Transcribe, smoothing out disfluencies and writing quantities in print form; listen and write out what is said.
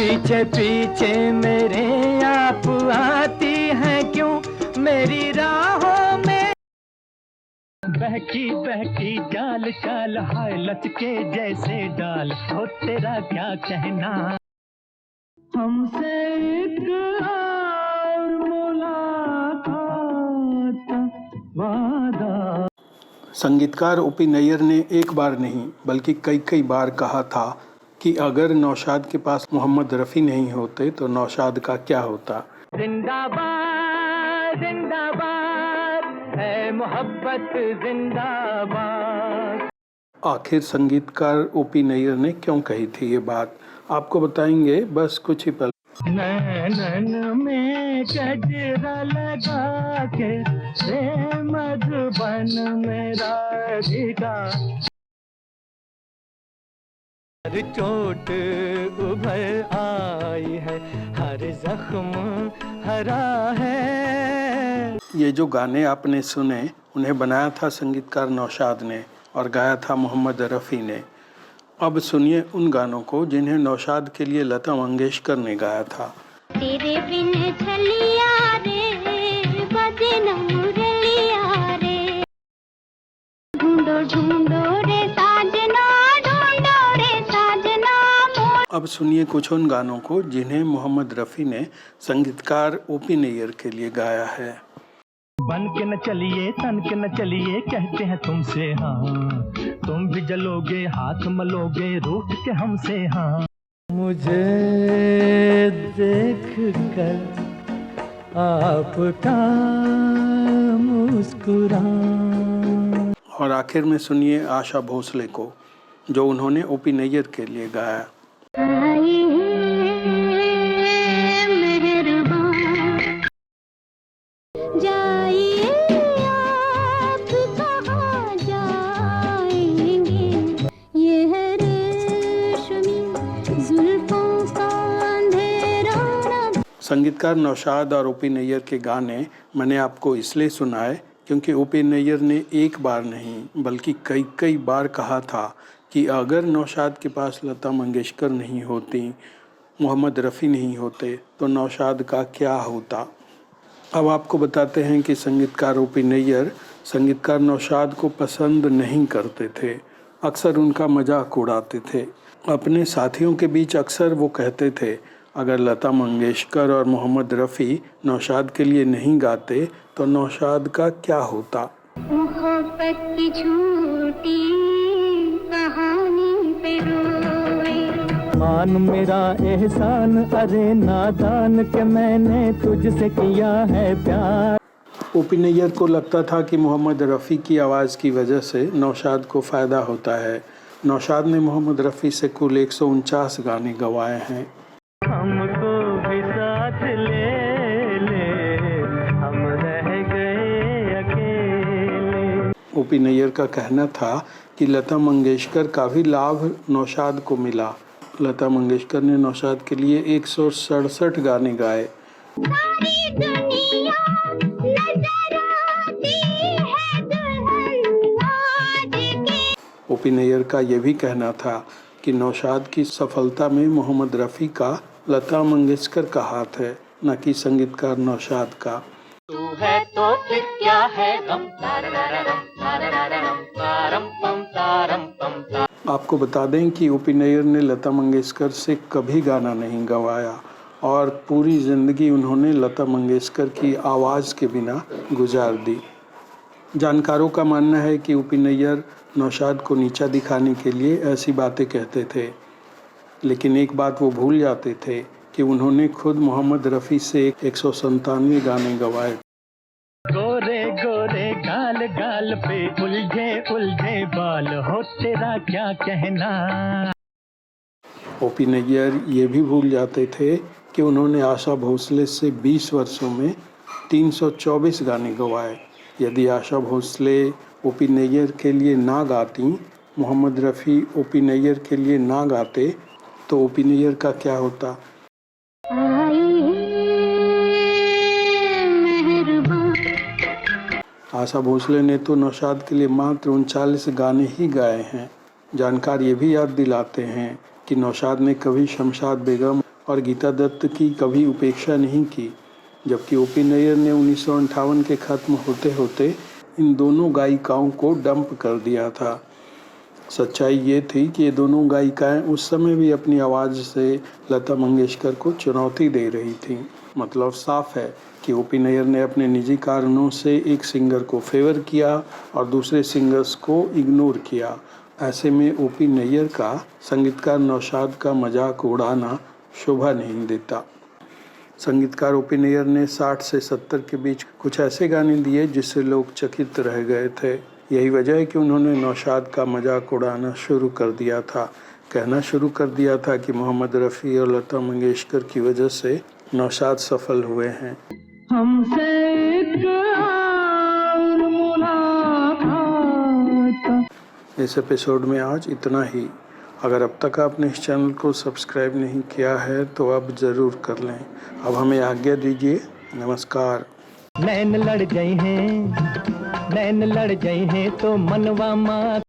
पीछे पीछे मेरे आप आती हैं क्यों मेरी राहों में। बहकी बहकी चाल चाल हाय लचके जैसे डाल, हो तेरा क्या कहना। हमसे एक और मुलाकात वादा। संगीतकार ओपी नैयर ने एक बार नहीं बल्कि कई बार कहा था कि अगर नौशाद के पास मोहम्मद रफ़ी नहीं होते तो नौशाद का क्या होता। जिंदाबाद जिंदाबाद है मोहब्बत जिंदाबाद। आखिर संगीतकार ओपी नैयर ने क्यों कही थी ये बात, आपको बताएंगे बस कुछ ही पल। नैनन में गजरा लगा के रे मधुबन में राधिका, हर चोट उभर आई है हर जख्म हरा है। ये जो गाने आपने सुने उन्हें बनाया था संगीतकार नौशाद ने और गाया था मोहम्मद रफ़ी ने। अब सुनिए उन गानों को जिन्हें नौशाद के लिए लता मंगेशकर ने गाया था। तेरे बिन छलिया रे बजे न मुरलिया रे, ढूंढो ढूंढो रे साजना, ढूंढो रे साजना। अब सुनिए कुछ उन गानों को जिन्हें मोहम्मद रफ़ी ने संगीतकार ओपी नैयर के लिए गाया है। बन के न चलिए तन के न चलिए कहते हैं तुमसे हाँ, तुम भी जलोगे हाथ मलोगे रूठ के हमसे हाँ। मुझे देख कर आपका मुस्कुराना। और आखिर में सुनिए आशा भोसले को जो उन्होंने ओपी नैयर के लिए गाया। संगीतकार नौशाद और ओपी नैयर के गाने मैंने आपको इसलिए सुनाए क्योंकि ओपी नैयर ने एक बार नहीं बल्कि कई बार कहा था कि अगर नौशाद के पास लता मंगेशकर नहीं होती, मोहम्मद रफ़ी नहीं होते तो नौशाद का क्या होता। अब आपको बताते हैं कि संगीतकार ओपी नैयर संगीतकार नौशाद को पसंद नहीं करते थे, अक्सर उनका मजाक उड़ाते थे। अपने साथियों के बीच अक्सर वो कहते थे अगर लता मंगेशकर और मोहम्मद रफ़ी नौशाद के लिए नहीं गाते तो नौशाद का क्या होता। मोहब्बत की झूठी कहानी पे रोए, मान मेरा एहसान अरे नादान के मैंने तुझसे किया है प्यार। ओपी नैयर को लगता था कि मोहम्मद रफ़ी की आवाज़ की वजह से नौशाद को फ़ायदा होता है। नौशाद ने मोहम्मद रफ़ी से कुल 149 गाने गवाए हैं। हमको भी साथ ले ले, हम रह गए अकेले। ओपी नैयर का कहना था कि लता मंगेशकर का भी लाभ नौशाद को मिला। लता मंगेशकर ने नौशाद के लिए 167 गाने गाए। सारी दुनिया नजर आती है दुल्हन आज के। ओपी नैयर का यह भी कहना था कि नौशाद की सफलता में मोहम्मद रफ़ी का लता मंगेशकर का हाथ है, न कि संगीतकार नौशाद का। तू है तो फिर क्या है गम। आपको बता दें कि ओपी नैयर ने लता मंगेशकर से कभी गाना नहीं गवाया और पूरी ज़िंदगी उन्होंने लता मंगेशकर की आवाज़ के बिना गुजार दी। जानकारों का मानना है कि ओपी नैयर नौशाद को नीचा दिखाने के लिए ऐसी बातें कहते थे, लेकिन एक बात वो भूल जाते थे कि उन्होंने खुद मोहम्मद रफ़ी से 197 गाने गवाए। गोरे गोरे गाल गाल पे उलझे उलझे बाल, हो तेरा क्या कहना। ओपी नैयर ये भी भूल जाते थे कि उन्होंने आशा भोसले से 20 वर्षों में 324 गाने गवाए। यदि आशा भोसले ओपी नैयर के लिए ना गाती, मोहम्मद रफ़ी ओपी नैयर के लिए ना गाते तो ओपी नैयर का क्या होता। आशा भोसले ने तो नौशाद के लिए मात्र 39 गाने ही गाए हैं। जानकार ये भी याद दिलाते हैं कि नौशाद ने कभी शमशाद बेगम और गीता दत्त की कभी उपेक्षा नहीं की, जबकि ओपी नैयर ने 1958 के ख़त्म होते होते इन दोनों गायिकाओं को डंप कर दिया था। सच्चाई ये थी कि ये दोनों गायिकाएं उस समय भी अपनी आवाज़ से लता मंगेशकर को चुनौती दे रही थीं। मतलब साफ है कि ओपी नैयर ने अपने निजी कारणों से एक सिंगर को फेवर किया और दूसरे सिंगर्स को इग्नोर किया। ऐसे में ओपी नैयर का संगीतकार नौशाद का मजाक उड़ाना शोभा नहीं देता। संगीतकार ओपी नैयर ने 60 से 70 के बीच कुछ ऐसे गाने दिए जिससे लोग चकित रह गए थे। यही वजह है कि उन्होंने नौशाद का मजाक उड़ाना शुरू कर दिया था, कहना शुरू कर दिया था कि मोहम्मद रफ़ी और लता मंगेशकर की वजह से नौशाद सफल हुए हैं। हमसे एक और मुलाकात। इस एपिसोड में आज इतना ही। अगर अब तक आपने इस चैनल को सब्सक्राइब नहीं किया है तो अब ज़रूर कर लें। अब हमें आज्ञा दीजिए। नमस्कार। नैन लड़ गए हैं तो मनवा माँ